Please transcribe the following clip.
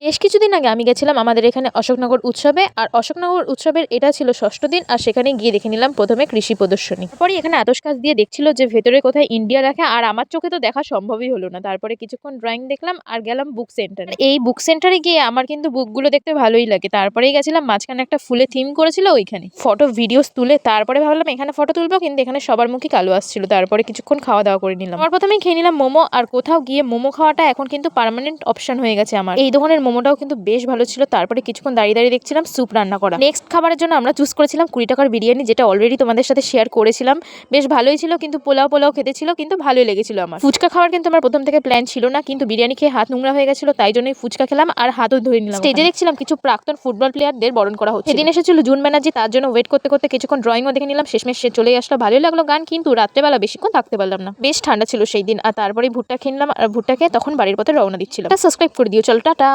বেশ কিছুদিন আগে আমি গেছিলাম আমাদের এখানে অশোকনগর উৎসবে। আর অশোকনগর উৎসবের এটা ছিল ষষ্ঠ দিন। আর সেখানে গিয়ে দেখে নিলাম প্রথমে কৃষি প্রদর্শনী। তারপরে এখানে আতশ কাচ দিয়ে দেখছিল যে ভেতরে কোথায় ইন্ডিয়া রাখা, আর আমার চোখে তো দেখা সম্ভবই হলো না। তারপরে কিছুক্ষণ ড্রয়িং দেখলাম আর গেলাম বুক সেন্টারে। এই বুক সেন্টারে গিয়ে আমার কিন্তু বুকগুলো দেখতে ভালোই লাগে। তারপরেই গেছিলাম মাঝখানে একটা ফুলে থিম করেছিল ওইখানে ফটো ভিডিওস তুলে তারপরে ভাবলাম এখানে ফটো তুলবো, কিন্তু এখানে সবার মুখে কালো আসছিল। তারপরে কিছুক্ষণ খাওয়া দাওয়া করে নিলাম। আমার প্রথমেই খেয়ে নিলাম মোমো। আর কোথাও গিয়ে মোমো খাওয়াটা এখন কিন্তু পার্মানেন্ট অপশন হয়ে গেছে আমার। এই দোকানের মোমোটাও কিন্তু বেশ ভালো ছিল। তারপরে কিছুক্ষণ দাঁড়িয়ে দাঁড়িয়ে দেখছিলাম স্যুপ রান্না করা। নেক্সট খাবারের জন্য আমরা চুজ করেছিলাম 20 টাকার বিরিয়ানি, যেটা অলরেডি তোমাদের সাথে শেয়ার করেছিলাম। বেশ ভালোই ছিল, কিন্তু পোলাও পোলাও খেতে ছিল, কিন্তু ভালোই লেগেছিল আমার। ফুচকা খাওয়ার কিন্তু আমার প্রথম থেকে প্ল্যান ছিল না, কিন্তু বিরিয়ানি খেয়ে হাত নোংরা হয়ে গেছিল, তাই জন্যই ফুচকা খেলাম আর হাতও ধুয়ে নিলাম। স্টেজে দেখছিলাম কিছু প্রাক্তন ফুটবল প্লেয়ারদের বরণ করা হচ্ছে। সেদিন এসেছিল জুন ব্যানার্জি, তার জন্য ওয়েট করতে করতে কিছুক্ষণ ড্রয়িংও দেখে নিলাম। শেষমেশ সে চলেই আসলো, ভালোই লাগলো গান, কিন্তু রাত্রেবেলা বেশিক্ষণ থাকতে পারলাম না। বেশ ঠান্ডা ছিল সেই দিন। আর তারপরে ভুট্টা খেলাম, আর ভুট্টা খেয়ে তখন বাড়ির পথে রওনা দিচ্ছিলাম। সাবস্ক্রাইব করে দিও, চলো টাটা।